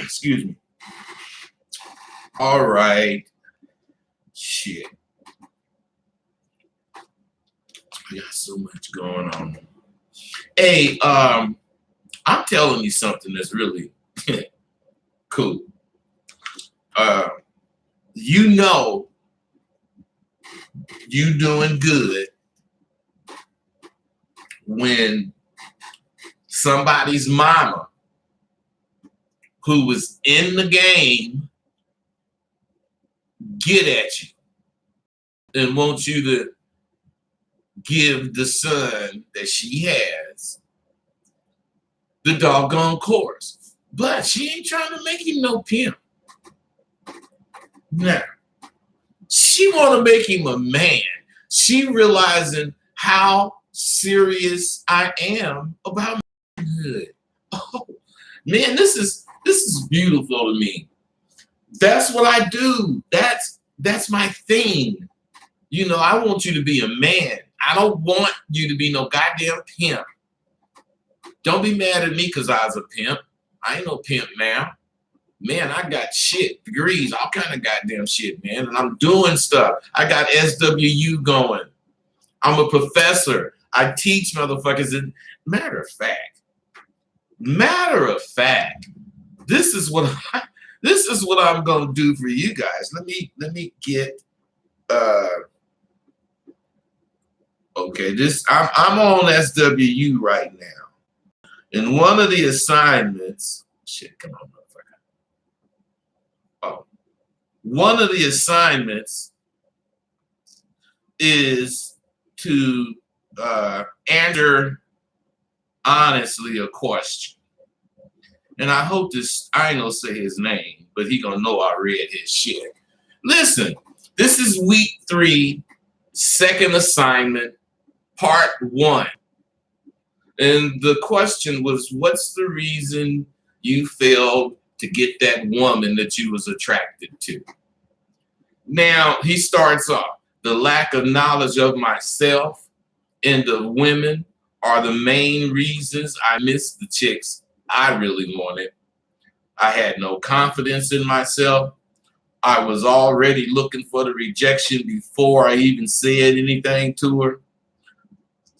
Excuse me. All right. Shit. I got so much going on. Hey, I'm telling you something that's really cool. You know you doing good when somebody's mama who was in the game get at you and wants you to give the son that she has the doggone course. But she ain't trying to make him no pimp. Now, she want to make him a man. She realizing how serious I am about manhood. Oh, man, this is beautiful to me. That's what I do. That's my thing. You know, I want you to be a man. I don't want you to be no goddamn pimp. Don't be mad at me because I was a pimp. I ain't no pimp now. Man, I got shit, degrees, all kind of goddamn shit, man. And I'm doing stuff. I got SWU going. I'm a professor. I teach motherfuckers. And matter of fact, this is what I'm gonna do for you guys. Let me get okay. I'm on SWU right now. And one of the assignments, shit, come on, motherfucker. Oh, one of the assignments is to answer honestly a question. And I hope I ain't gonna say his name, but he gonna know I read his shit. Listen, this is week 3, second assignment, part 1. And the question was, what's the reason you failed to get that woman that you was attracted to? Now, he starts off, the lack of knowledge of myself and the women are the main reasons I missed the chicks I really wanted. I had no confidence in myself. I was already looking for the rejection before I even said anything to her.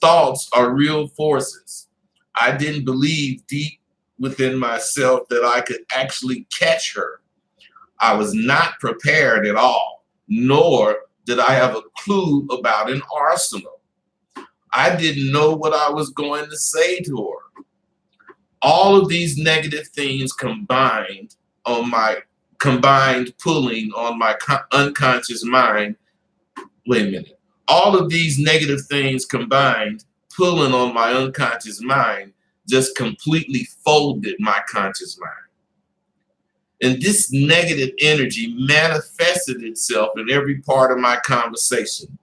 Thoughts are real forces. I didn't believe deep within myself that I could actually catch her. I was not prepared at all, nor did I have a clue about an arsenal. I didn't know what I was going to say to her. All of these negative things combined pulling on my unconscious mind. Wait a minute. All of these negative things combined pulling on my unconscious mind just completely folded my conscious mind. And this negative energy manifested itself in every part of my conversation.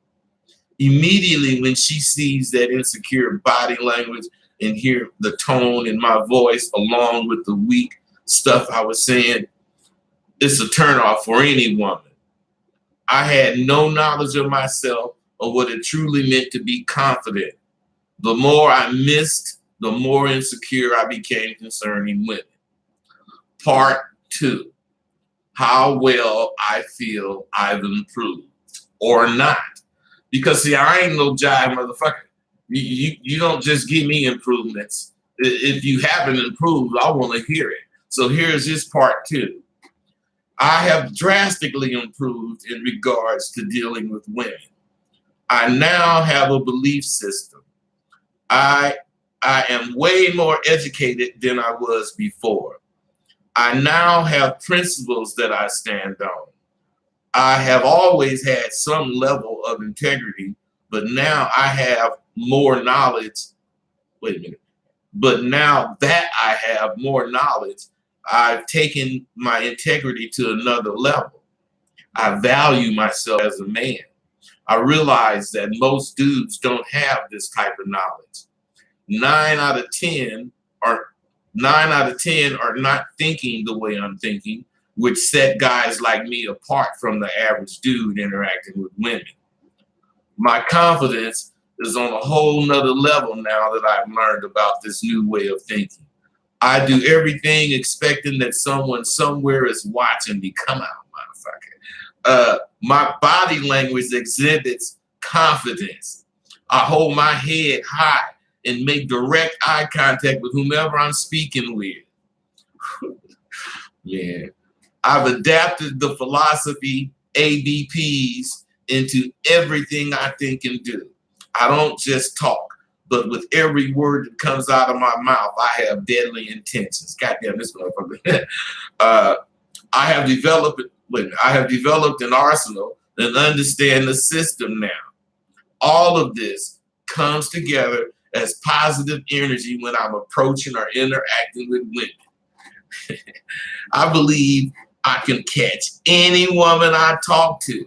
Immediately when she sees that insecure body language and hear the tone in my voice along with the weak stuff I was saying, it's a turnoff for any woman. I had no knowledge of myself or what it truly meant to be confident. The more I missed, the more insecure I became concerning women. Part 2, how well I feel I've improved or not. Because see, I ain't no jive motherfucker. You don't just give me improvements. If you haven't improved, I want to hear it. So here's this part 2. I have drastically improved in regards to dealing with women. I now have a belief system. I am way more educated than I was before. I now have principles that I stand on. I have always had some level of integrity, but now I have more knowledge. Wait a minute. But now that I have more knowledge, I've taken my integrity to another level. I value myself as a man. I realize that most dudes don't have this type of knowledge. 9 out of 10 are not thinking the way I'm thinking, which set guys like me apart from the average dude interacting with women. My confidence is on a whole nother level now that I've learned about this new way of thinking. I do everything expecting that someone somewhere is watching me. Come out, motherfucker. My body language exhibits confidence. I hold my head high and make direct eye contact with whomever I'm speaking with. Man, I've adapted the philosophy ABPs into everything I think and do. I don't just talk, but with every word that comes out of my mouth, I have deadly intentions. Goddamn, this motherfucker. I have developed an arsenal and understand the system now. All of this comes together as positive energy when I'm approaching or interacting with women. I believe I can catch any woman I talk to.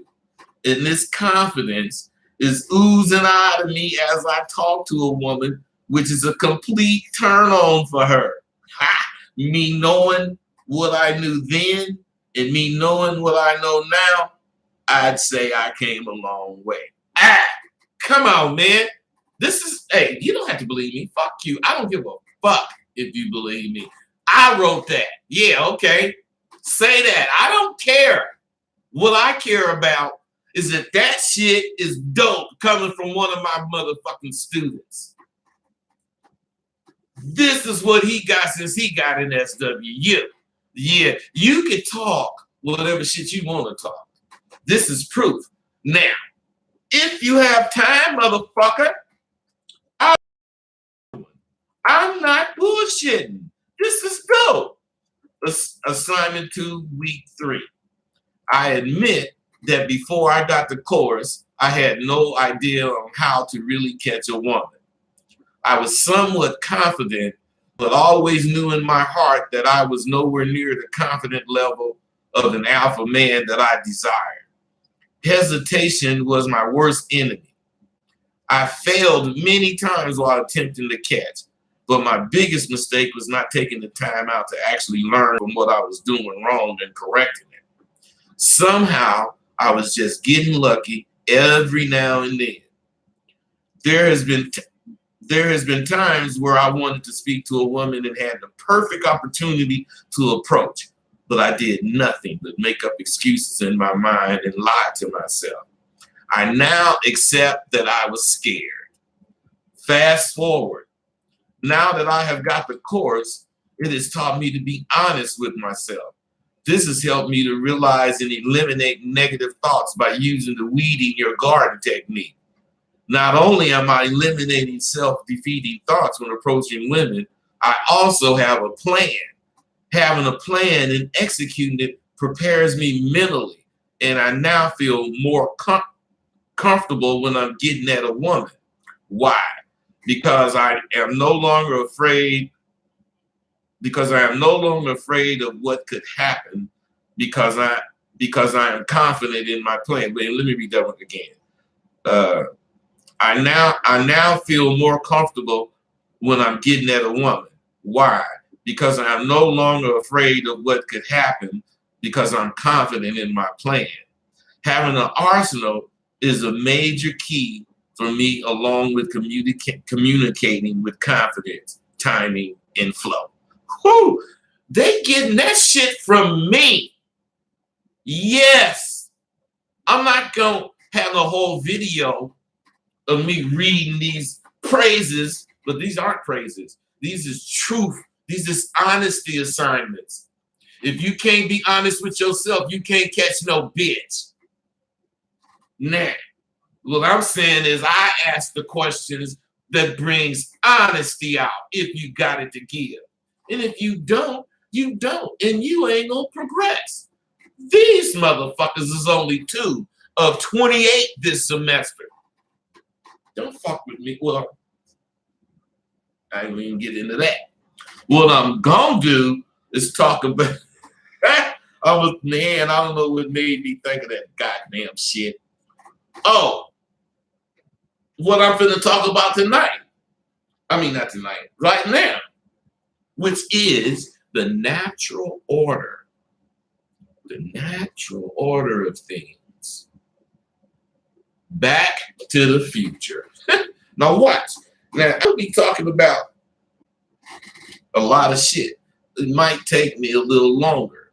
And this confidence is oozing out of me as I talk to a woman, which is a complete turn on for her. Ha! Me knowing what I knew then and me knowing what I know now, I'd say I came a long way. Come on, man. Hey, you don't have to believe me. Fuck you. I don't give a fuck if you believe me. I wrote that. Yeah, okay. Say that. I don't care. What I care about is that shit is dope coming from one of my motherfucking students. This is what he got since he got in SWU. Yeah, you can talk whatever shit you want to talk. This is proof. Now, if you have time, motherfucker, I'm not bullshitting. This is dope. Assignment 2, week 3. I admit that before I got the course, I had no idea on how to really catch a woman. I was somewhat confident, but always knew in my heart that I was nowhere near the confident level of an alpha man that I desired. Hesitation was my worst enemy. I failed many times while attempting to catch, but my biggest mistake was not taking the time out to actually learn from what I was doing wrong and correcting it. Somehow, I was just getting lucky every now and then. There has been times where I wanted to speak to a woman and had the perfect opportunity to approach, but I did nothing but make up excuses in my mind and lie to myself. I now accept that I was scared. Fast forward. Now that I have got the course, it has taught me to be honest with myself. This has helped me to realize and eliminate negative thoughts by using the weeding your garden technique. Not only am I eliminating self-defeating thoughts when approaching women, I also have a plan. Having a plan and executing it prepares me mentally, and I now feel more comfortable when I'm getting at a woman. Why? Because I am no longer afraid. Because I am no longer afraid of what could happen. Because I am confident in my plan. Wait, let me read that one again. I now feel more comfortable when I'm getting at a woman. Why? Because I am no longer afraid of what could happen. Because I'm confident in my plan. Having an arsenal is a major key for me, along with communicating with confidence, timing, and flow. Whoo! They getting that shit from me. Yes. I'm not going to have a whole video of me reading these praises, but these aren't praises. These is truth. These is honesty assignments. If you can't be honest with yourself, you can't catch no bitch. Now, what I'm saying is I ask the questions that brings honesty out if you got it to give. And if you don't, you don't. And you ain't gonna progress. These motherfuckers is only 2 of 28 this semester. Don't fuck with me. Well, I ain't even get into that. What I'm gonna do is talk about man, I don't know what made me think of that goddamn shit. Oh, what I'm finna talk about tonight. I mean, not tonight, right now, which is the natural order. The natural order of things. Back to the future. Now watch. Now I'll be talking about a lot of shit. It might take me a little longer,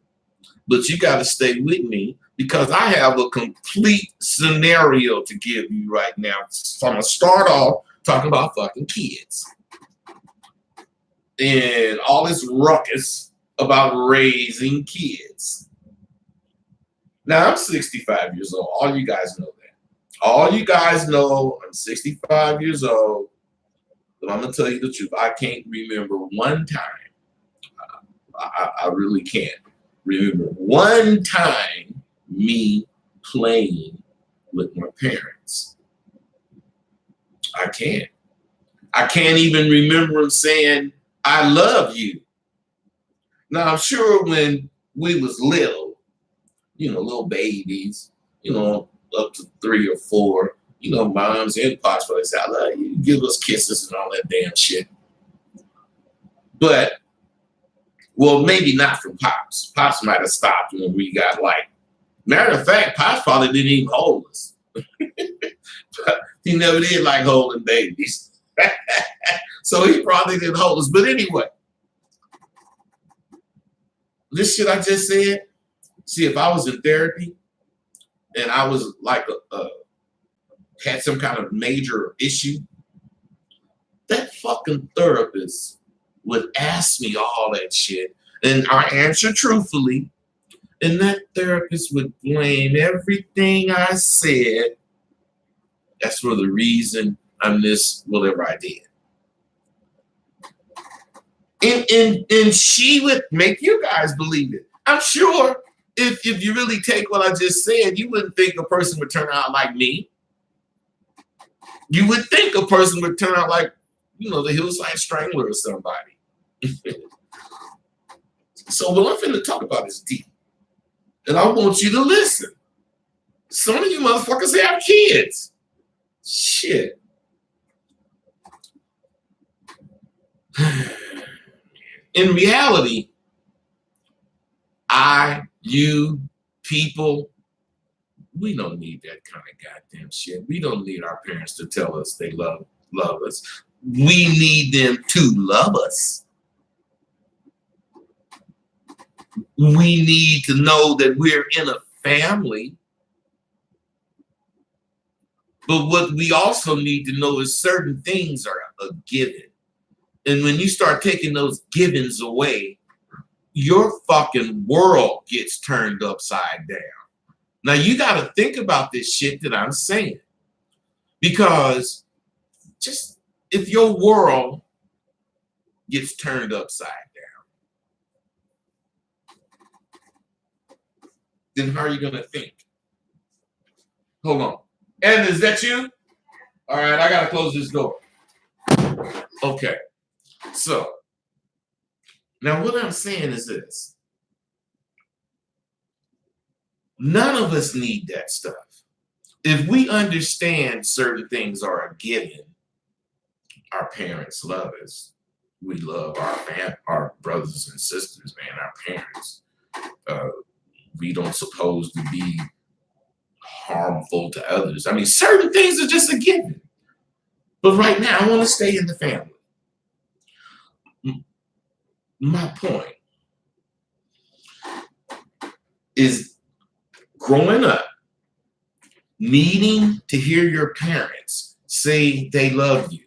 but you got to stay with me because I have a complete scenario to give you right now. So I'm going to start off talking about fucking kids and all this ruckus about raising kids. Now, I'm 65 years old. All you guys know that. All you guys know I'm 65 years old, but I'm going to tell you the truth. I can't remember one time. I really can't remember one time me playing with my parents. I can't. I can't even remember them saying, I love you. Now, I'm sure when we was little, little babies, up to 3 or 4, moms and pops probably say, I love you, give us kisses and all that damn shit. But, well, maybe not from Pops. Pops might have stopped when we got matter of fact, Pops probably didn't even hold us. He never did like holding babies. So he probably didn't hold us. But anyway, this shit I just said, see, if I was in therapy and I was had some kind of major issue, that fucking therapist would ask me all that shit, and I answer truthfully, and that therapist would blame everything I said. That's for the reason I'm this, whatever I did. And she would make you guys believe it. I'm sure if you really take what I just said, you wouldn't think a person would turn out like me. You would think a person would turn out like, the Hillside Strangler or somebody. So what I'm finna talk about is deep. And I want you to listen. Some of you motherfuckers have kids. Shit. In reality, you, people, we don't need that kind of goddamn shit. We don't need our parents to tell us they love us. We need them to love us. We need to know that we're in a family. But what we also need to know is certain things are a given. And when you start taking those givens away, your fucking world gets turned upside down. Now, you got to think about this shit that I'm saying. Because just if your world gets turned upside down, then how are you going to think? Hold on. And is that you? All right, I got to close this door. Okay. So, now what I'm saying is this. None of us need that stuff. If we understand certain things are a given, our parents love us. We love our brothers and sisters, man, our parents. We don't supposed to be harmful to others. I mean, certain things are just a given. But right now, I want to stay in the family. My point is growing up, needing to hear your parents say they love you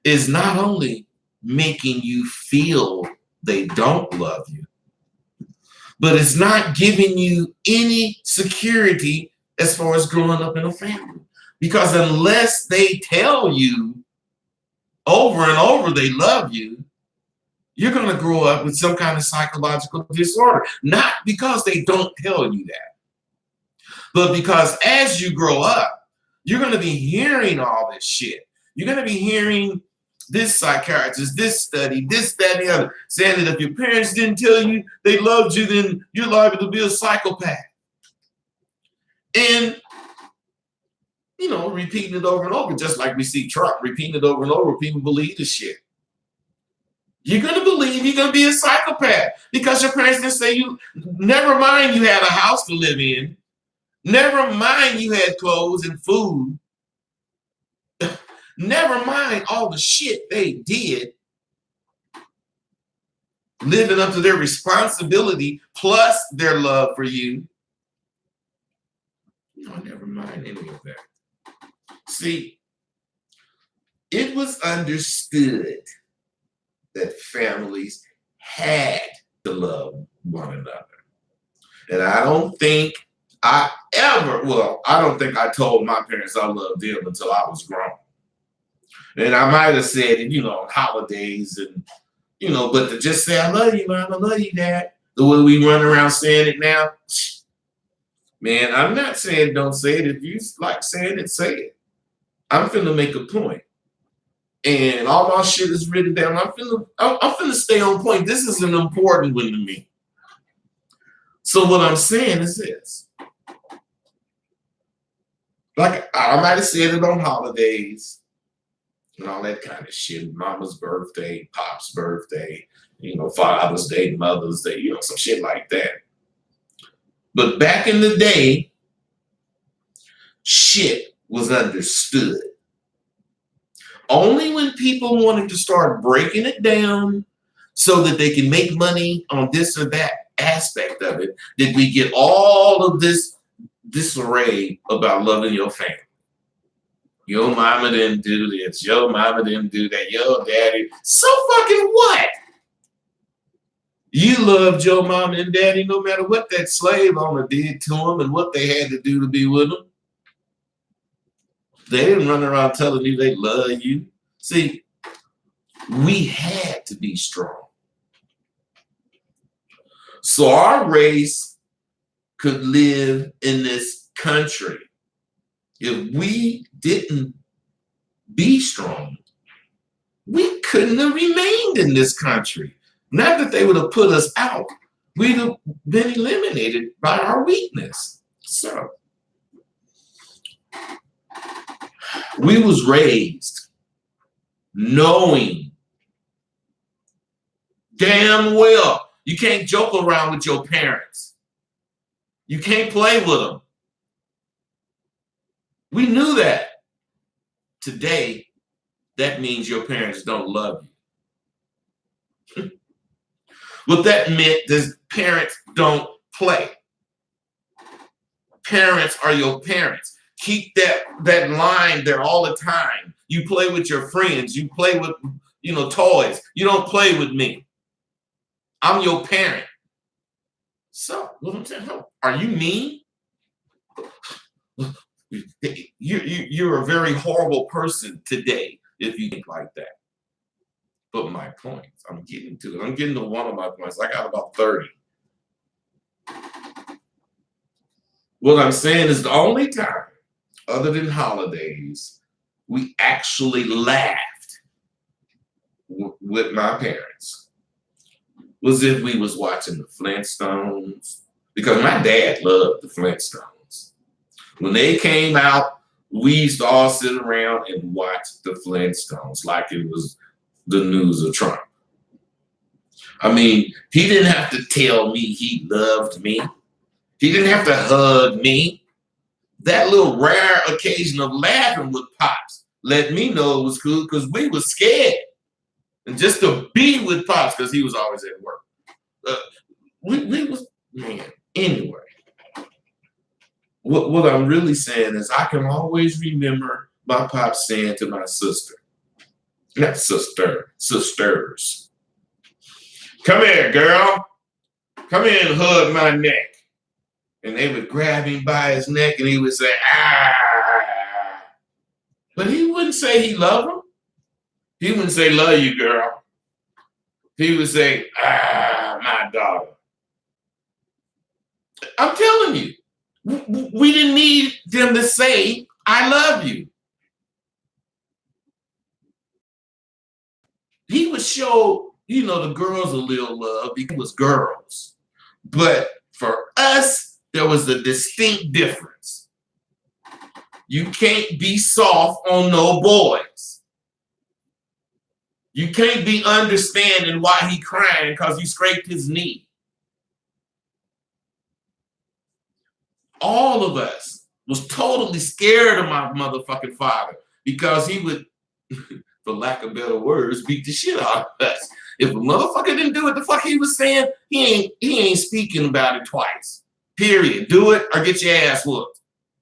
is not only making you feel they don't love you, but it's not giving you any security as far as growing up in a family. Because unless they tell you over and over they love you, you're going to grow up with some kind of psychological disorder. Not because they don't tell you that, but because as you grow up, you're going to be hearing all this shit. You're going to be hearing this psychiatrist, this study, this, that, and the other, saying that if your parents didn't tell you they loved you, then you're liable to be a psychopath. And, repeating it over and over, just like we see Trump repeating it over and over, people believe the shit. You're going to believe you're going to be a psychopath because your parents didn't say you, never mind you had a house to live in, never mind you had clothes and food, never mind all the shit they did. living up to their responsibility plus their love for you. No, never mind any of that. See, it was understood that families had to love one another. And I don't think I think I told my parents I loved them until I was grown. And I might have said it, on holidays and, but to just say, I love you, Mom, I love you, Dad, the way we run around saying it now, man, I'm not saying don't say it. If you like saying it, say it. I'm finna make a point. And all my shit is written down. I'm finna stay on point. This is an important one to me. So what I'm saying is this. Like I might have said it on holidays and all that kind of shit. Mama's birthday, Pop's birthday, Father's Day, Mother's Day, some shit like that. But back in the day, shit was understood. Only when people wanted to start breaking it down so that they can make money on this or that aspect of it did we get all of this disarray about loving your family. Your mama didn't do this. Your mama didn't do that. Your daddy. So fucking what? You loved your mama and daddy no matter what that slave owner did to them and what they had to do to be with them. They didn't run around telling you they love you. See, we had to be strong. So our race could live in this country. If we didn't be strong, we couldn't have remained in this country. Not that they would have put us out. We'd have been eliminated by our weakness. So we was raised knowing damn well you can't joke around with your parents. You can't play with them. We knew that. Today, that means your parents don't love you. What that meant is parents don't play. Parents are your parents. Keep that line there all the time. You play with your friends. You play with, toys. You don't play with me. I'm your parent. So, what I'm saying, are you mean? You're a very horrible person today if you think like that. But my points, I'm getting to it. I'm getting to one of my points. I got about 30. What I'm saying is the only time, other than holidays, we actually laughed with my parents was if we was watching the Flintstones, because my dad loved the Flintstones. When they came out, we used to all sit around and watch the Flintstones like it was the news of Trump. I mean, he didn't have to tell me he loved me. He didn't have to hug me. That little rare occasion of laughing with Pops let me know it was cool because we were scared. And just to be with Pops, because he was always at work. We was, man, anyway. What I'm really saying is I can always remember my Pops saying to my sister, not sister, sisters, come here, girl. Come here and hug my neck. And they would grab him by his neck and he would say, ah. But he wouldn't say he loved him. He wouldn't say, love you, girl. He would say, ah, my daughter. I'm telling you, we didn't need them to say, I love you. He would show, the girls a little love because it was girls. But for us, there was a distinct difference. You can't be soft on no boys. You can't be understanding why he crying because you scraped his knee. All of us was totally scared of my motherfucking father because he would, for lack of better words, beat the shit out of us. If a motherfucker didn't do what the fuck he was saying, he ain't speaking about it twice. Period. Do it or get your ass whooped.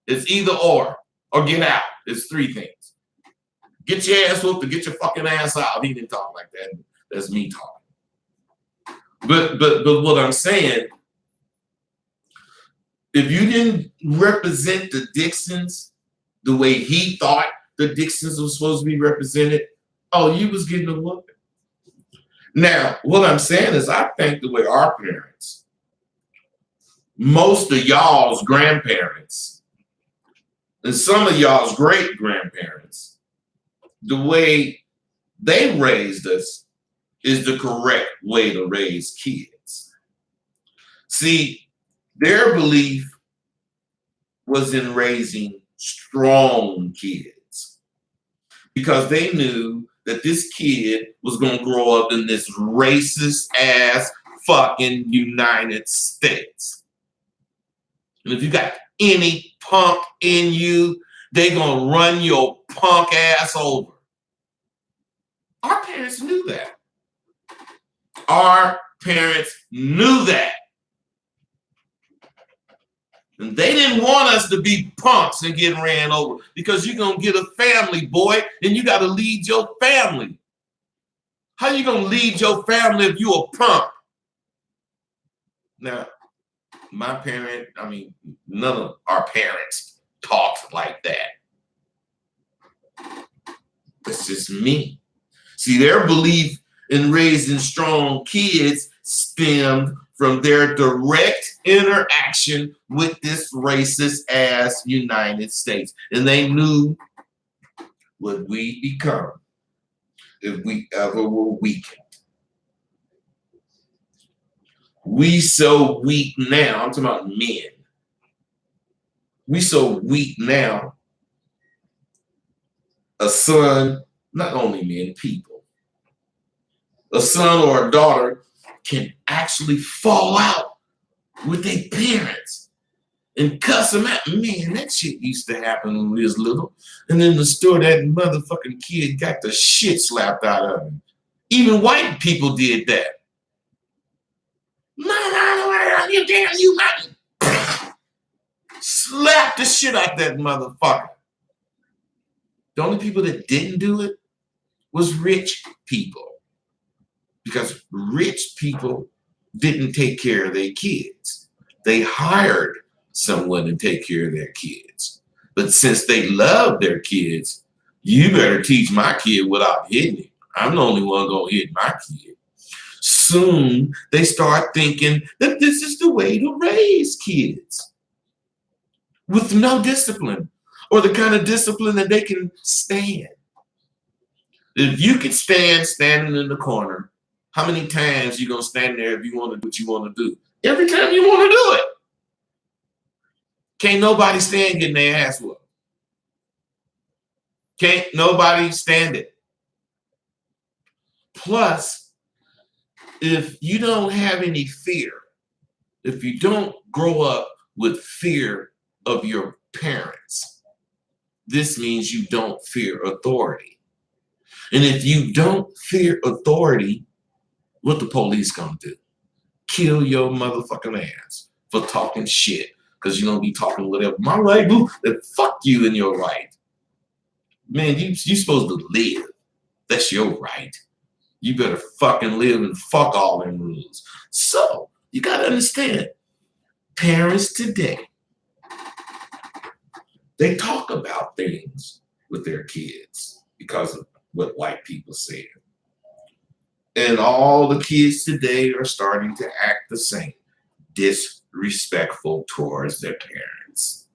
It's either or get out. It's three things. Get your ass whooped or get your fucking ass out. He didn't talk like that. That's me talking. But what I'm saying, if you didn't represent the Dixons the way he thought the Dixons were supposed to be represented, oh, you was getting a whooping. Now, what I'm saying is I think the way our parents, most of y'all's grandparents, and some of y'all's great-grandparents, the way they raised us is the correct way to raise kids. See, their belief was in raising strong kids because they knew that this kid was going to grow up in this racist ass fucking United States. And if you got any punk in you, they going to run your punk ass over. Our parents knew that. Our parents knew that. And they didn't want us to be punks and get ran over because you're going to get a family, boy, and you got to lead your family. How you going to lead your family if you a punk? Now, my parent, I mean, none of our parents talked like that. That's just me. See, their belief in raising strong kids stemmed from their direct interaction with this racist ass United States. And they knew what we'd become if we ever were weakened. We so weak now, I'm talking about men. We so weak now, a son, not only men, people, a son or a daughter can actually fall out with their parents and cuss them out. Man, that shit used to happen when we was little. And in the store, that motherfucking kid got the shit slapped out of him. Even white people did that. You damn you, man. Slap the shit out that motherfucker. The only people that didn't do it was rich people. Because rich people didn't take care of their kids. They hired someone to take care of their kids. But since they love their kids, you better teach my kid without hitting him. I'm the only one gonna hit my kid. Soon they start thinking that this is the way to raise kids with no discipline or the kind of discipline that they can stand. If you can stand standing in the corner, how many times you gonna stand there if you want to do what you want to do? Every time you want to do it. Can't nobody stand getting their ass whooped. Can't nobody stand it. Plus, if you don't have any fear, if you don't grow up with fear of your parents, this means you don't fear authority. And if you don't fear authority, what the police gonna do? Kill your motherfucking ass for talking shit because you don't be talking whatever. My right, boo, then fuck you and your right. Man, you supposed to live. That's your right. You better fucking live and fuck all them rules. So you gotta understand, parents today, they talk about things with their kids because of what white people said. And all the kids today are starting to act the same, disrespectful towards their parents.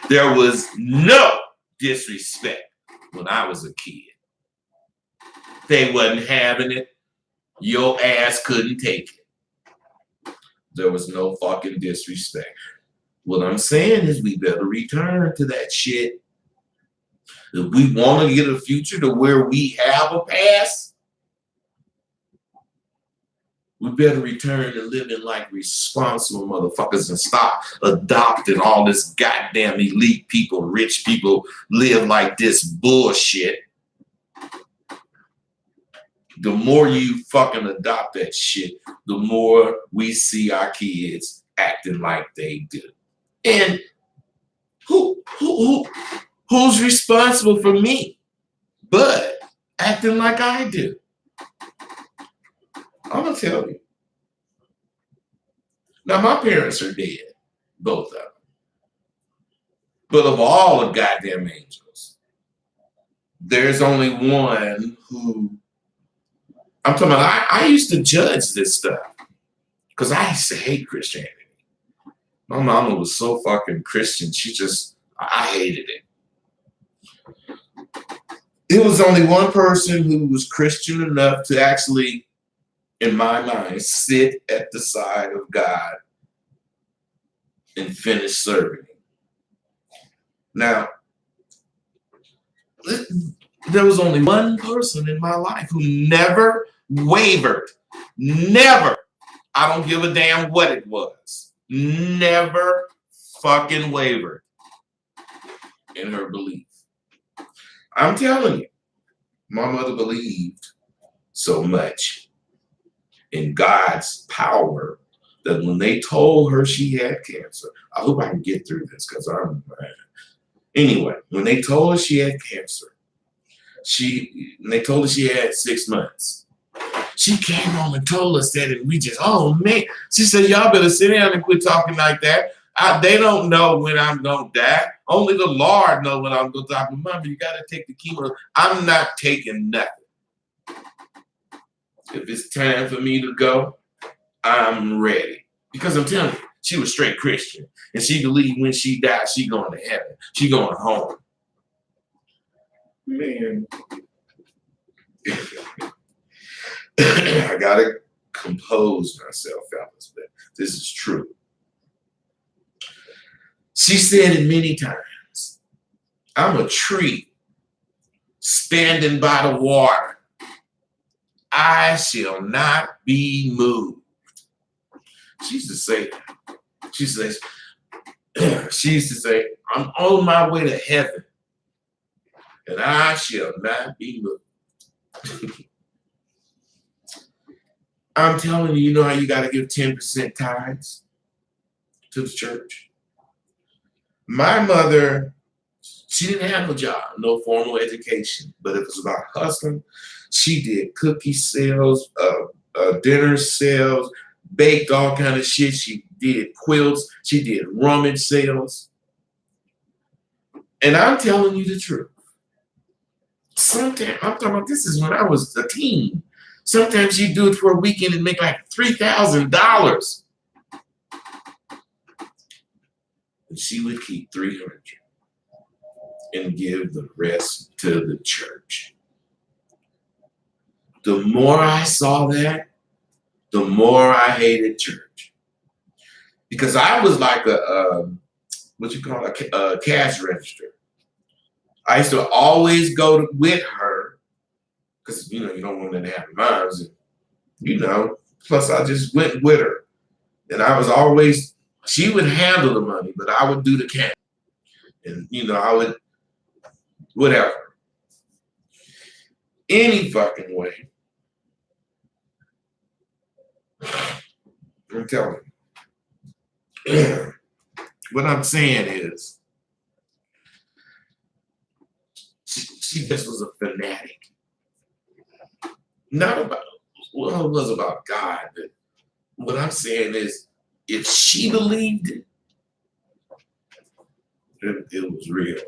There was no disrespect when I was a kid. They wasn't having it. Your ass couldn't take it. There was no fucking disrespect. What I'm saying is we better return to that shit. If we want to get a future to where we have a past, we better return to living like responsible motherfuckers and stop adopting all this goddamn elite people, rich people live like this bullshit. The more you fucking adopt that shit, the more we see our kids acting like they do. And who's responsible for me? But acting like I do. I'm gonna tell you. Now my parents are dead, both of them. But of all the goddamn angels, there's only one who I'm talking about. I used to judge this stuff because I used to hate Christianity. My mama was so fucking Christian. I hated it. It was only one person who was Christian enough to actually, in my mind, sit at the side of God and finish serving him. Now, there was only one person in my life who never wavered. Never. I don't give a damn what it was. Never fucking wavered in her belief. I'm telling you, my mother believed so much in God's power that when they told her she had cancer, I hope I can get through this because anyway, when they told her she had cancer, they told her she had 6 months. She came home and told us that, and we just, oh man. She said, y'all better sit down and quit talking like that. They don't know when I'm gonna die. Only the Lord knows when I'm gonna die. But Mama, you gotta take the chemo. I'm not taking nothing. If it's time for me to go, I'm ready. Because I'm telling you, she was straight Christian. And she believed when she died, she going to heaven. She going home. Man. I gotta compose myself, fellas, but this is true. She said it many times. I'm a tree standing by the water. I shall not be moved. She used to say that. She used to say, I'm on my way to heaven, and I shall not be moved. I'm telling you, you know how you got to give 10% tithes to the church? My mother, she didn't have no job, no formal education, but it was about hustling. She did cookie sales, dinner sales, baked all kind of shit. She did quilts. She did rummage sales. And I'm telling you the truth. Sometimes, I'm talking about, this is when I was a teen. Sometimes she'd do it for a weekend and make like $3,000. And she would keep $300 and give the rest to the church. The more I saw that, the more I hated church. Because I was like a cash register. I used to always go with her because, you don't want them to have moms. And, plus I just went with her. And I was always, she would handle the money, but I would do the cash. And, I would, whatever. Any fucking way. I'm telling you. What I'm saying is, she just was a fanatic. Not about, well, it was about God, but what I'm saying is, if she believed it, it was real.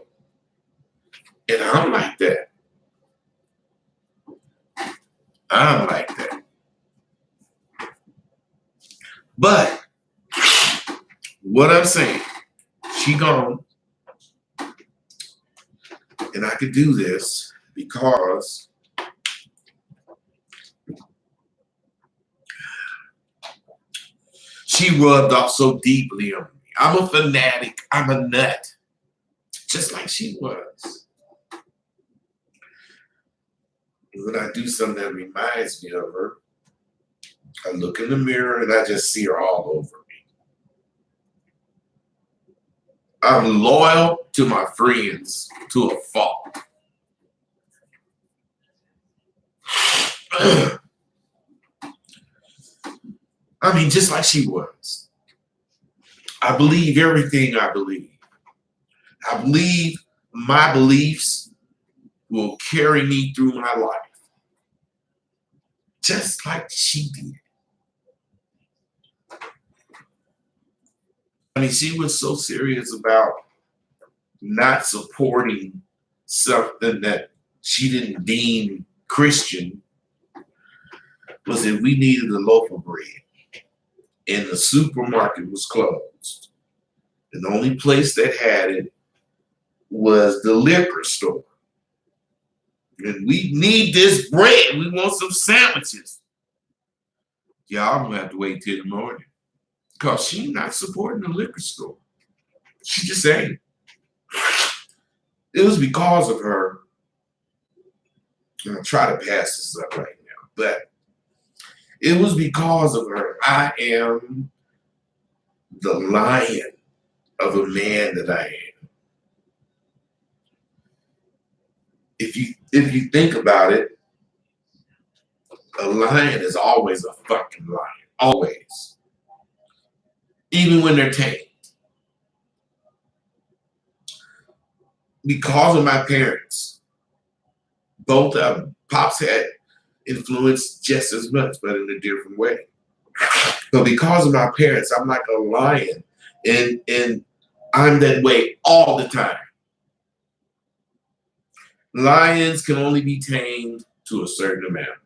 And I'm like that. I'm like that. But what I'm saying, she gone. And I could do this because she rubbed off so deeply on me. I'm a fanatic. I'm a nut. Just like she was. When I do something that reminds me of her, I look in the mirror and I just see her all over me. I'm loyal to my friends to a fault. I mean, just like she was. I believe everything I believe. I believe my beliefs will carry me through my life, just like she did. I mean, she was so serious about not supporting something that she didn't deem Christian, was that we needed a loaf of bread and the supermarket was closed. And the only place that had it was the liquor store. And we need this bread. We want some sandwiches. Y'all gonna have to wait till the morning. Because she's not supporting the liquor store. She just ain't. It was because of her. I'm gonna try to pass this up right now, but it was because of her. I am the lion of a man that I am. If you think about it, a lion is always a fucking lion. Always. Even when they're tamed. Because of my parents, both of them, Pops had influence just as much, but in a different way. But because of my parents, I'm like a lion, and I'm that way all the time. Lions can only be tamed to a certain amount.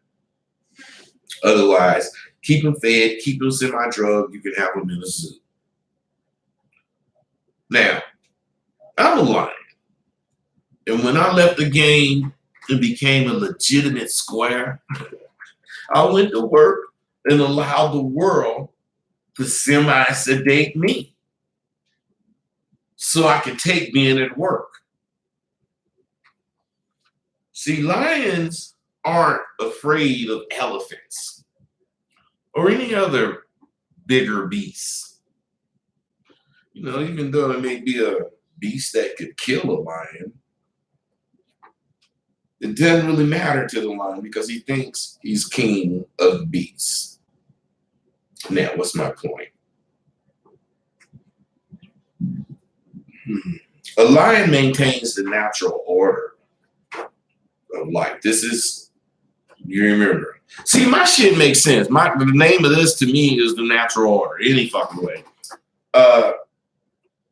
Otherwise, keep them fed, keep them semi-drugged, you can have them in a zoo. Now, I'm a lion. And when I left the game and became a legitimate square, I went to work and allowed the world to semi-sedate me so I could take being at work. See, lions aren't afraid of elephants or any other bigger beasts. You know, even though it may be a beast that could kill a lion, it doesn't really matter to the lion because he thinks he's king of beasts. Now, what's my point? A lion maintains the natural order of life. This is, you remember. See, my shit makes sense. The name of this to me is the natural order, any fucking way. A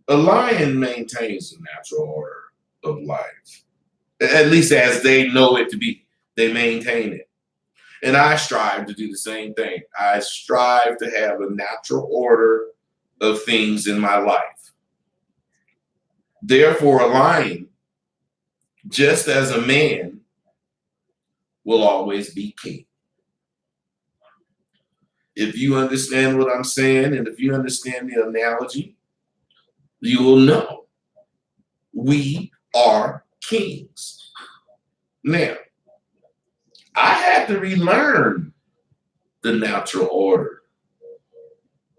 lion maintains the natural order of life. At least as they know it to be. They maintain it. And I strive to do the same thing. I strive to have a natural order of things in my life. Therefore, a lion, just as a man, will always be king. If you understand what I'm saying, and if you understand the analogy, you will know we are kings. Now, I had to relearn the natural order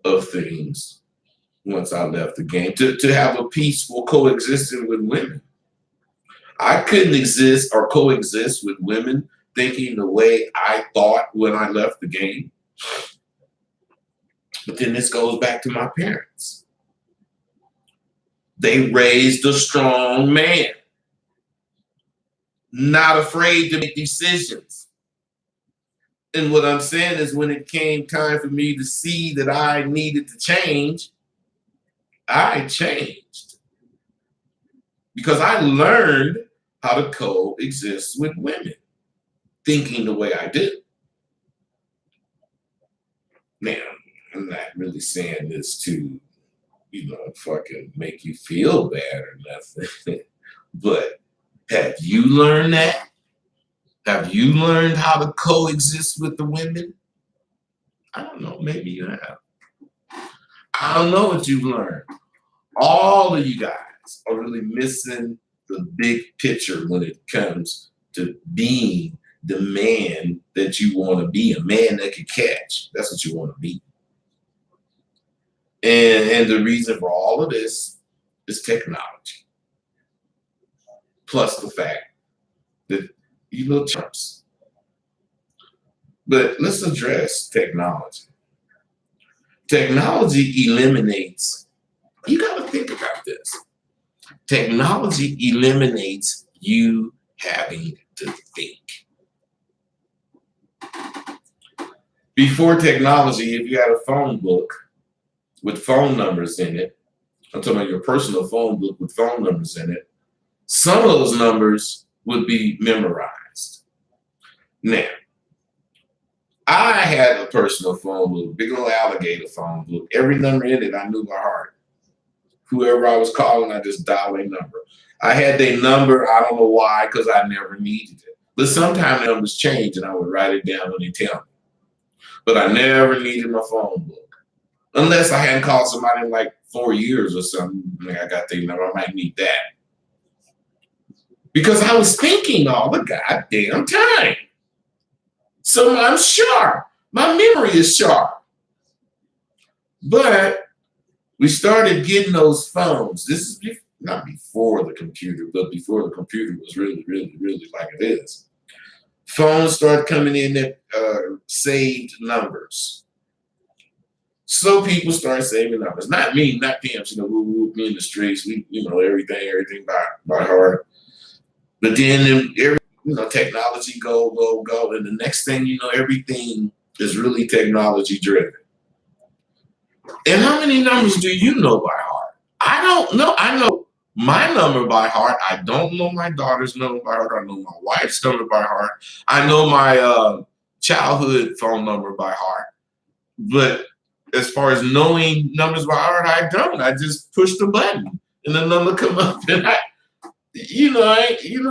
of things once I left the game to have a peaceful coexistence with women. I couldn't exist or coexist with women thinking the way I thought when I left the game. But then this goes back to my parents. They raised a strong man, not afraid to make decisions. And what I'm saying is when it came time for me to see that I needed to change, I changed. Because I learned how to coexist with women, thinking the way I did. Now, I'm not really saying this to, fucking make you feel bad or nothing. But have you learned that? Have you learned how to coexist with the women? I don't know. Maybe you have. I don't know what you've learned. All of you guys are really missing the big picture when it comes to being the man that you want to be, a man that can catch. That's what you want to be. And the reason for all of this is technology. Plus the fact that you little chumps, But let's address technology. Technology eliminates, you got to think about this. Technology eliminates you having to think. Before technology, if you had a phone book with phone numbers in it, I'm talking about your personal phone book with phone numbers in it, some of those numbers would be memorized. Now, I had a personal phone book, big old alligator phone book. Every number in it I knew by heart. Whoever I was calling, I just dial a number. I had their number, I don't know why, because I never needed it. But sometimes the numbers change and I would write it down when they tell me. But I never needed my phone book. Unless I hadn't called somebody in like 4 years or something. Like I got their number, I might need that. Because I was thinking all the goddamn time. So I'm sharp. My memory is sharp. But we started getting those phones. This is not before the computer, but before the computer was really, really, really like it is. Phones started coming in that saved numbers. So people started saving numbers. Not me, not pimps, we in the streets, we know everything by heart. But then technology go, and the next thing you know, everything is really technology driven. And how many numbers do you know by heart? I don't know. I know my number by heart. I don't know my daughter's number by heart. I know my wife's number by heart. I know my childhood phone number by heart. But as far as knowing numbers by heart, I don't. I just push the button and the number come up, and you know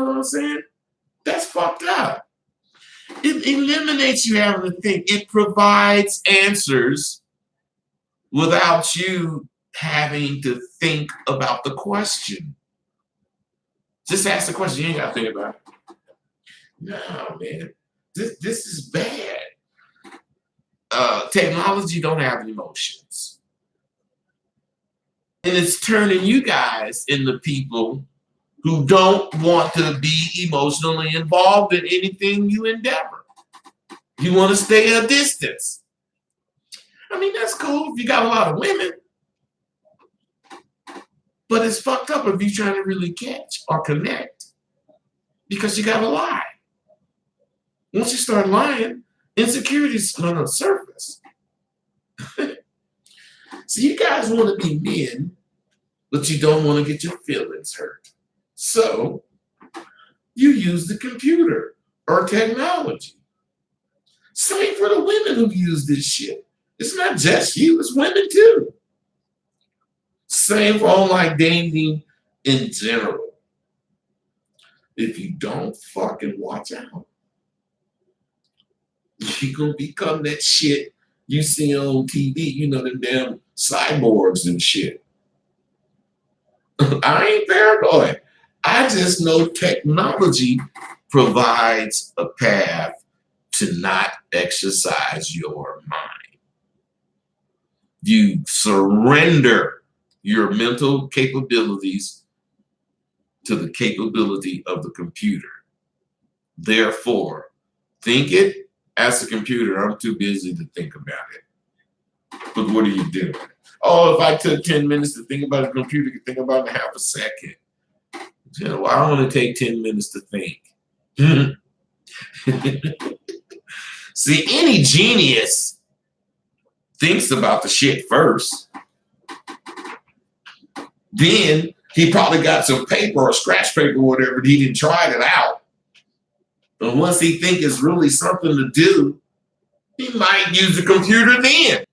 what I'm saying? That's fucked up. It eliminates you having to think. It provides answers without you having to think about the question. Just ask the question. You ain't got to think about it. No, man. This is bad. Technology don't have emotions. And it's turning you guys into people who don't want to be emotionally involved in anything you endeavor. You want to stay a distance. I mean, that's cool if you got a lot of women. But it's fucked up if you're trying to really catch or connect because you got to lie. Once you start lying, insecurities are going to surface. So you guys want to be men, but you don't want to get your feelings hurt. So you use the computer or technology. Same for the women who use this shit. It's not just you, it's women too. Same for online dating in general. If you don't fucking watch out, you're going to become that shit you see on TV, them damn cyborgs and shit. I ain't paranoid. I just know technology provides a path to not exercise your mind. You surrender your mental capabilities to the capability of the computer. Therefore, think it as a computer. I'm too busy to think about it. But what are you doing? Oh, if I took 10 minutes to think about a computer, you could think about it in half a second. Well, I want to take 10 minutes to think. See, any genius thinks about the shit first. Then he probably got some paper or scratch paper or whatever. He didn't try it out. But once he thinks it's really something to do, he might use the computer then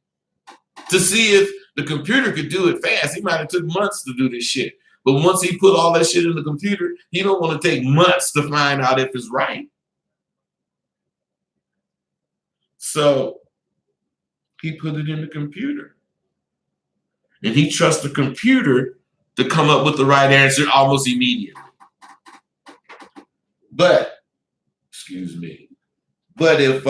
to see if the computer could do it fast. He might have took months to do this shit. But once he put all that shit in the computer, he don't want to take months to find out if it's right. So he put it in the computer. And he trusts the computer to come up with the right answer almost immediately. But, excuse me, but if,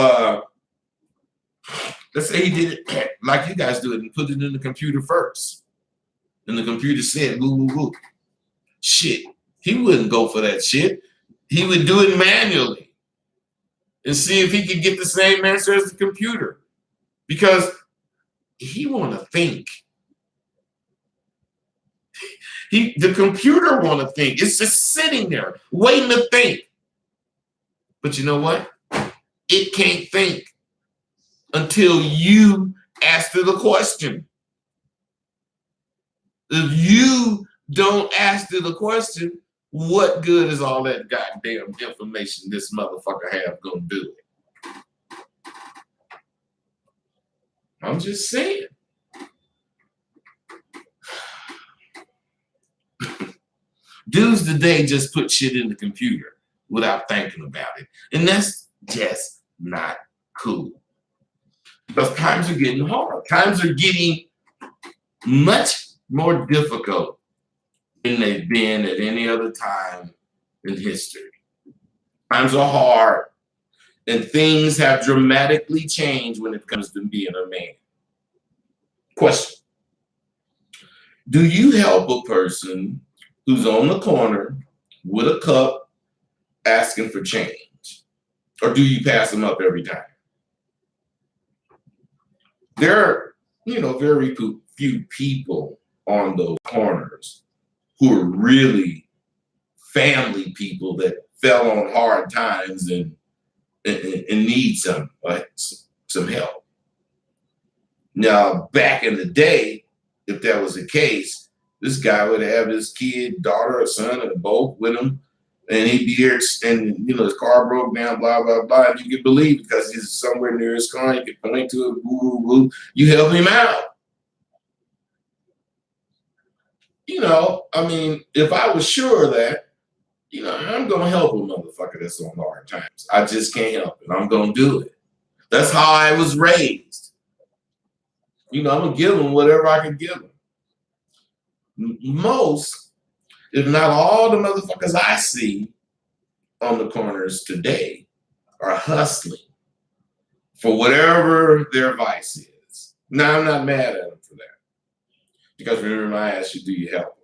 let's say he did it like you guys do it and put it in the computer first. And the computer said, woo, woo, woo. Shit, he wouldn't go for that shit. He would do it manually. and see if he can get the same answer as the computer, because he want to think. The computer want to think. It's just sitting there waiting to think. But you know what? It can't think until you ask it the question. If you don't ask it the question, what good is all that goddamn information this motherfucker have gonna do? I'm just saying. Dudes today just put shit in the computer without thinking about it. And that's just not cool. Because times are getting hard. Times are getting much more difficult than they've been at any other time in history. Times are hard, and things have dramatically changed when it comes to being a man. Question: do you help a person who's on the corner with a cup asking for change? Or do you pass them up every time? There are, very few people on those corners who are really family people that fell on hard times and need some help. Now, back in the day, if that was the case, this guy would have his kid, daughter, or son, or both with him, and he'd be here, and his car broke down, blah blah blah. And you could believe, because he's somewhere near his car, you could point to it, woo woo woo. You help him out. If I was sure of that, I'm gonna help a motherfucker that's on hard times. I just can't help it. I'm gonna do it. That's how I was raised. I'm gonna give him whatever I can give him. Most, if not all, the motherfuckers I see on the corners today are hustling for whatever their vice is. Now, I'm not mad at them for that, because remember, I asked you, do you help them?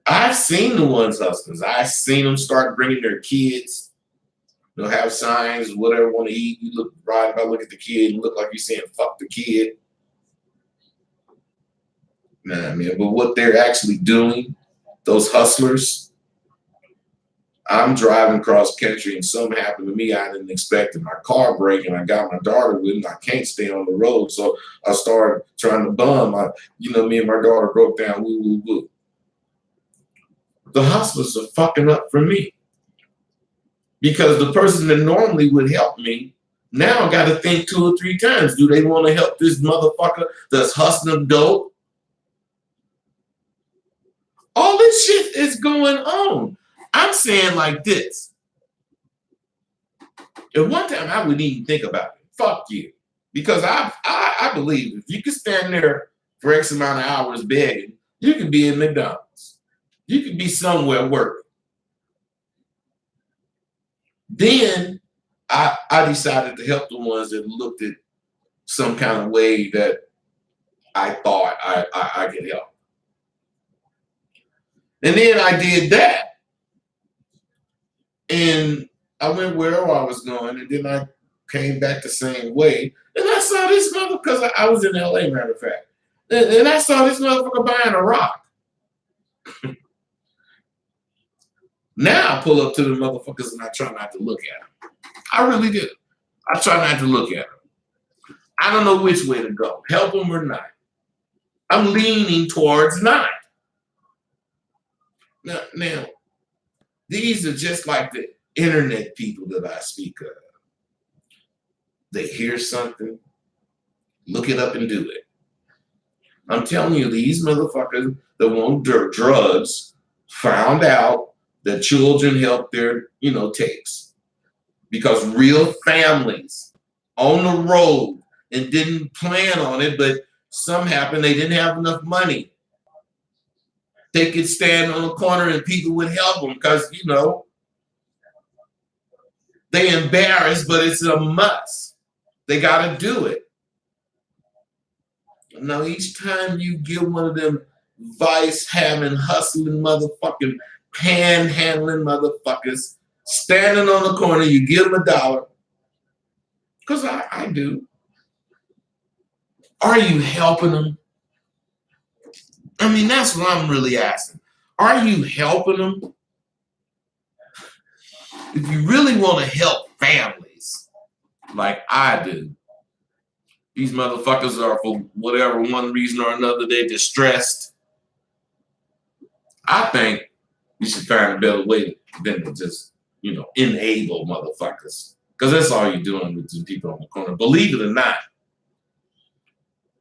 I've seen the ones hustlers. I've seen them start bringing their kids. They'll have signs, whatever want to eat. You look right by, look at the kid, you look like you're saying fuck the kid. Nah, man, but what they're actually doing, those hustlers, I'm driving cross country and something happened to me I didn't expect, and my car break, and I got my daughter with me. I can't stay on the road, so I started trying to bum. Me and my daughter broke down, woo, woo, woo. The hustlers are fucking up for me, because the person that normally would help me now got to think 2 or 3 times. Do they want to help this motherfucker that's hustling dope? All this shit is going on. I'm saying like this. At one time, I wouldn't even think about it. Fuck you. Because I believe if you can stand there for X amount of hours begging, you can be in McDonald's. You can be somewhere working. Then I decided to help the ones that looked at some kind of way that I thought I could help. And then I did that. And I went wherever I was going, and then I came back the same way. And I saw this motherfucker, because I was in LA, matter of fact. And I saw this motherfucker buying a rock. Now I pull up to the motherfuckers and I try not to look at them. I really do. I try not to look at them. I don't know which way to go, help them or not. I'm leaning towards not. Now, these are just like the internet people that I speak of. They hear something, look it up and do it. I'm telling you, these motherfuckers that want drugs found out that children help their, takes. Because real families on the road and didn't plan on it, but some happened, they didn't have enough money. They could stand on the corner and people would help them because, they embarrassed, but it's a must. They got to do it. Now, each time you give one of them vice-having, hustling, motherfucking, panhandling motherfuckers standing on the corner, you give them $1, because I do. Are you helping them? I mean, that's what I'm really asking. Are you helping them? If you really want to help families, like I do, these motherfuckers are, for whatever one reason or another, they're distressed. I think you should find a better way than to just, enable motherfuckers. Because that's all you're doing with the people on the corner. Believe it or not,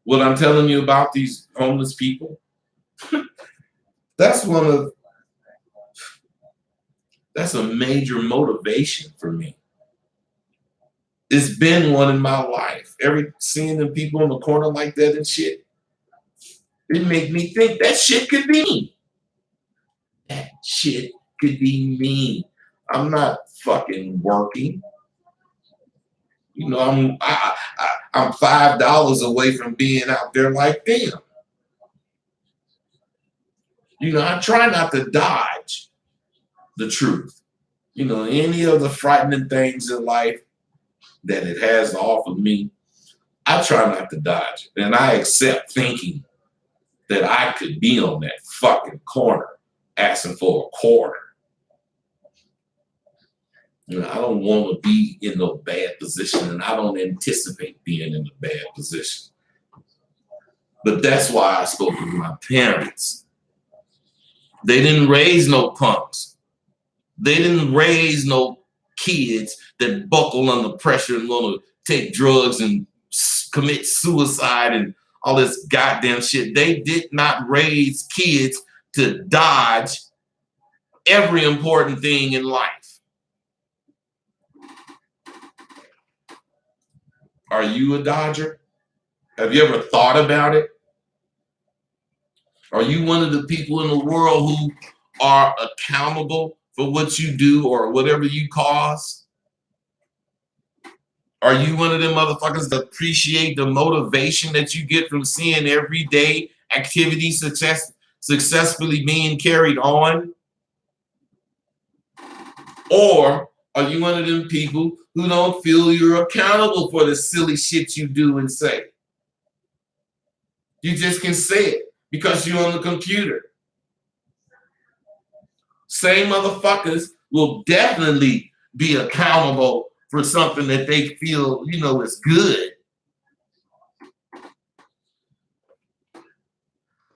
what I'm telling you about these homeless people, that's a major motivation for me. It's been one in my life. Seeing the people on the corner like that and shit, it make me think that shit could be me. That shit could be me. I'm not fucking working. I'm $5 away from being out there like them. I try not to dodge the truth. Any of the frightening things in life that it has to offer me, I try not to dodge it. And I accept thinking that I could be on that fucking corner asking for a quarter. I don't want to be in no bad position, and I don't anticipate being in a bad position. But that's why I spoke with my parents. They didn't raise no punks. They didn't raise no kids that buckle under pressure and want to take drugs and commit suicide and all this goddamn shit. They did not raise kids to dodge every important thing in life. Are you a dodger? Have you ever thought about it? Are you one of the people in the world who are accountable for what you do or whatever you cause? Are you one of them motherfuckers that appreciate the motivation that you get from seeing everyday activities successfully being carried on? Or are you one of them people who don't feel you're accountable for the silly shit you do and say? You just can say it because you're on the computer. Same motherfuckers will definitely be accountable for something that they feel, is good.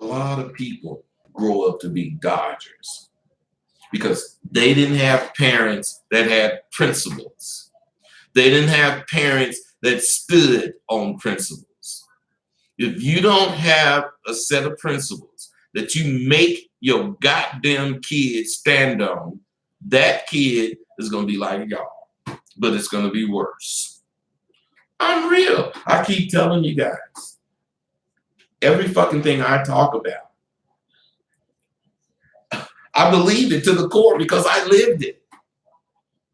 A lot of people grow up to be dodgers because they didn't have parents that had principles. They didn't have parents that stood on principles. If you don't have a set of principles that you make your goddamn kid stand on, that kid is going to be like y'all, but it's going to be worse. I'm real. I keep telling you guys, every fucking thing I talk about, I believe it to the core because I lived it.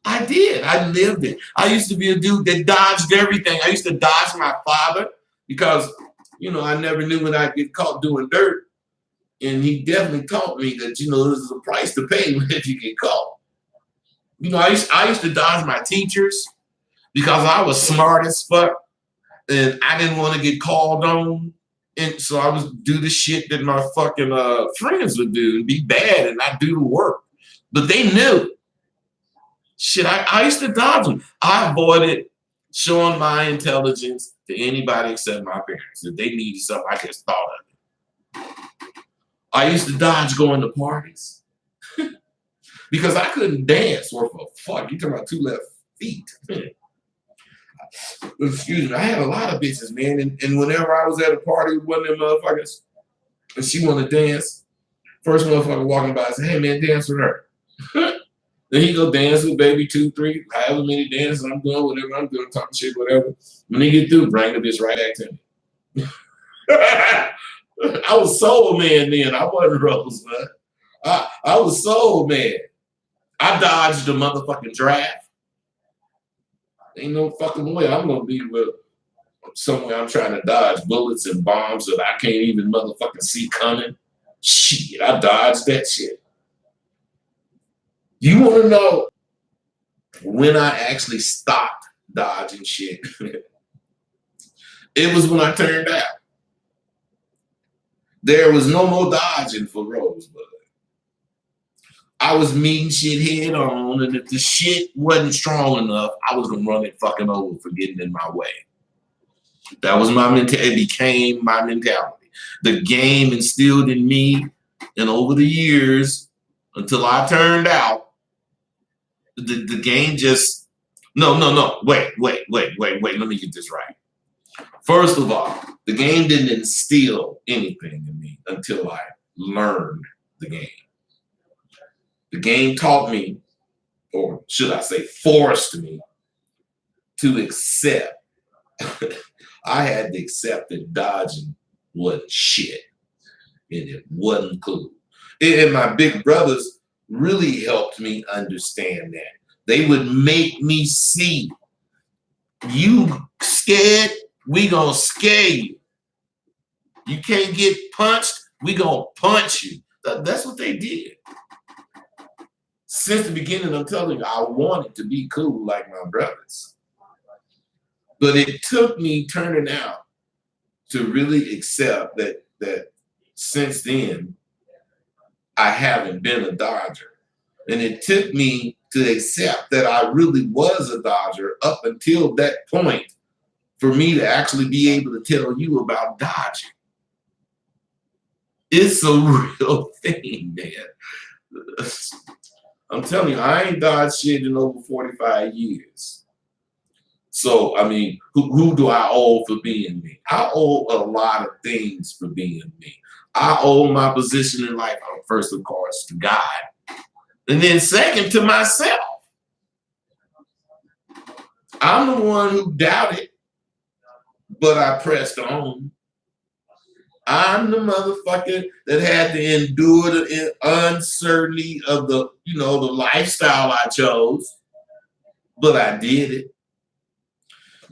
I did. I lived it. I used to be a dude that dodged everything. I used to dodge my father because, I never knew when I'd get caught doing dirt. And he definitely taught me that, this is a price to pay if you get caught. I used to dodge my teachers because I was smart as fuck and I didn't want to get called on. And so I would do the shit that my fucking friends would do and be bad and not do the work. But they knew. Shit, I used to dodge them. I avoided showing my intelligence to anybody except my parents. If they needed something, I just thought of it. I used to dodge going to parties because I couldn't dance worth a fuck. You talking about 2 left feet. Excuse me. I had a lot of bitches, man. And whenever I was at a party with one of them motherfuckers and she wanted to dance, first motherfucker walking by, I said, hey, man, dance with her. Then he go dance with baby 2, 3, however many dances I'm doing, whatever I'm doing, talking shit, whatever. When he get through, bring the bitch right back to me. I was soul man then. I wasn't Rose, man. I was soul man. I dodged the motherfucking draft. Ain't no fucking way I'm gonna be with somewhere I'm trying to dodge bullets and bombs that I can't even motherfucking see coming. Shit, I dodged that shit. You want to know When I actually stopped dodging shit, it was when I turned out. There was no more dodging for Rosebud. I was meeting shit head on, and if the shit wasn't strong enough, I was gonna run it fucking over for getting in my way. That was my mentality. It became my mentality. The game instilled in me, and over the years, until I turned out, the game just no. Wait. Let me get this right. First of all, the game didn't instill anything in me until I learned the game. The game taught me, or should I say, forced me to accept. I had to accept that dodging wasn't shit, and it wasn't cool. And my big brothers really helped me understand that. They would make me see, you scared, we gonna scare you. You can't get punched, we gonna punch you. That's what they did. Since the beginning, I'm telling you, I wanted to be cool like my brothers. But it took me turning out to really accept that since then, I haven't been a dodger. And it took me to accept that I really was a dodger up until that point for me to actually be able to tell you about dodging. It's a real thing, man. I'm telling you, I ain't dodged shit in over 45 years. So, I mean, who do I owe for being me? I owe a lot of things for being me. I owe my position in life, first, of course, to God. And then second, to myself. I'm the one who doubted, but I pressed on. I'm the motherfucker that had to endure the uncertainty of the lifestyle I chose, but I did it.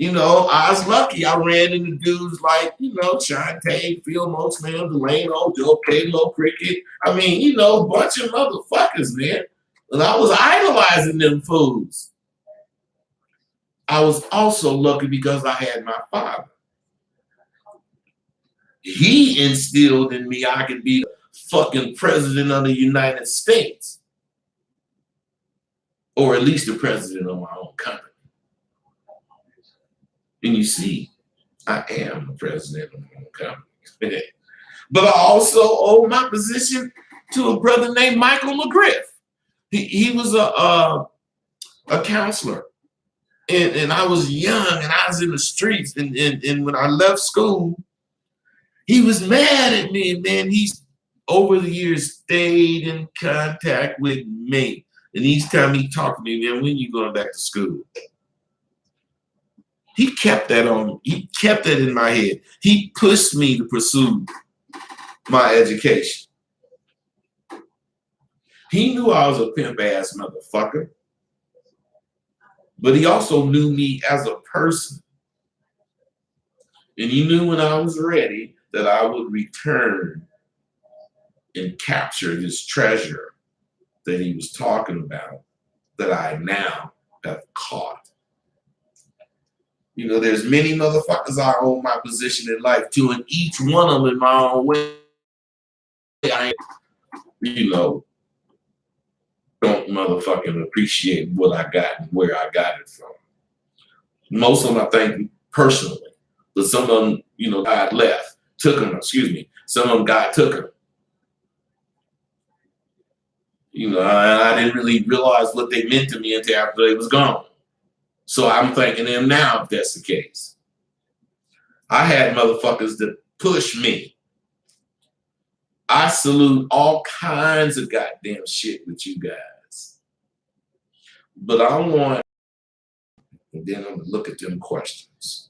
I was lucky. I ran into dudes like, Shantae, Phil Mosman, Delano, Joe Palo, Cricket. I mean, a bunch of motherfuckers, man. And I was idolizing them fools. I was also lucky because I had my father. He instilled in me I could be the fucking president of the United States. Or at least the president of my own country. And you see, I am the president of my own company. But I also owe my position to a brother named Michael McGriff. He was a counselor. And I was young and I was in the streets. And when I left school, he was mad at me, man. He's over the years stayed in contact with me. And each time he talked to me, man, when you going back to school? He kept that on. He kept that in my head. He pushed me to pursue my education. He knew I was a pimp ass motherfucker, but he also knew me as a person. And he knew when I was ready that I would return and capture this treasure that he was talking about that I now have caught. There's many motherfuckers I owe my position in life to, and each one of them in my own way. I, don't motherfucking appreciate what I got and where I got it from. Most of them I thank personally, but some of them, God left, took them, some of them God took them. I didn't really realize what they meant to me until after they was gone. So I'm thanking them now if that's the case. I had motherfuckers that push me. I salute all kinds of goddamn shit with you guys. But I want, and then I'm gonna look at them questions.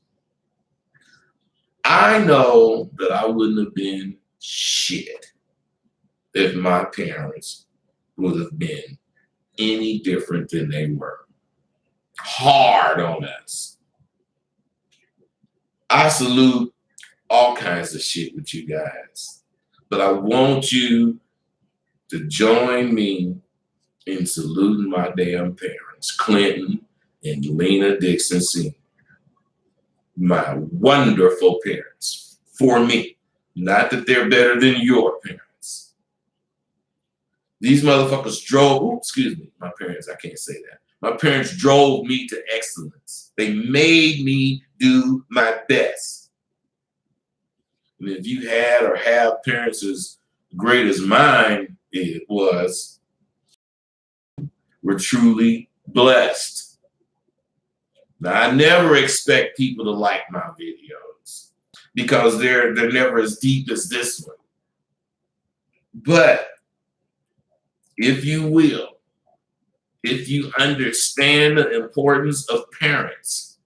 I know that I wouldn't have been shit if my parents would have been any different than they were. Hard on us. I salute all kinds of shit with you guys, but I want you to join me in saluting my damn parents. parents, Clinton and Lena Dixon Sr. My wonderful parents for me. Not that they're better than your parents. These motherfuckers drove, excuse me, my parents, I can't say that. My parents drove me to excellence. They made me do my best. And if you had or have parents as great as mine it was, we're truly blessed. Now, I never expect people to like my videos because they're never as deep as this one. But if you will, if you understand the importance of parents,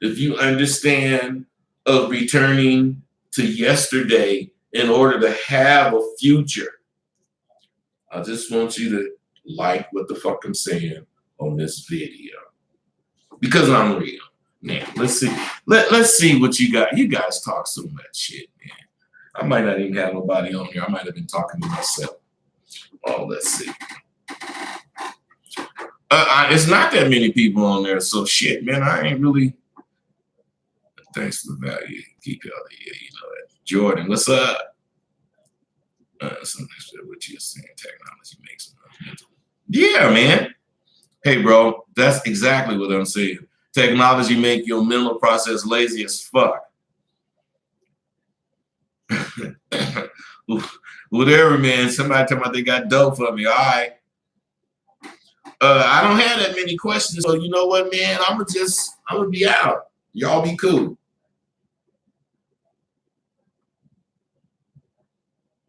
if you understand of returning to yesterday in order to have a future, I just want you to like what the fuck I'm saying on this video. Because I'm real. Man, let's see. Let's see what you got. You guys talk so much shit, man. I might not even have nobody on here. I might have been talking to myself. Oh, let's see. It's not that many people on there, so shit, man. I ain't really. Thanks for the value. Keep y'all here, you know that. Jordan, what's up? What you're saying, technology makes me mental. Yeah, man. Hey, bro, that's exactly what I'm saying. Technology make your mental process lazy as fuck. Whatever, man. Somebody tell me they got dope for me. All right. I don't have that many questions, so you know what, man? I'm gonna be out. Y'all be cool.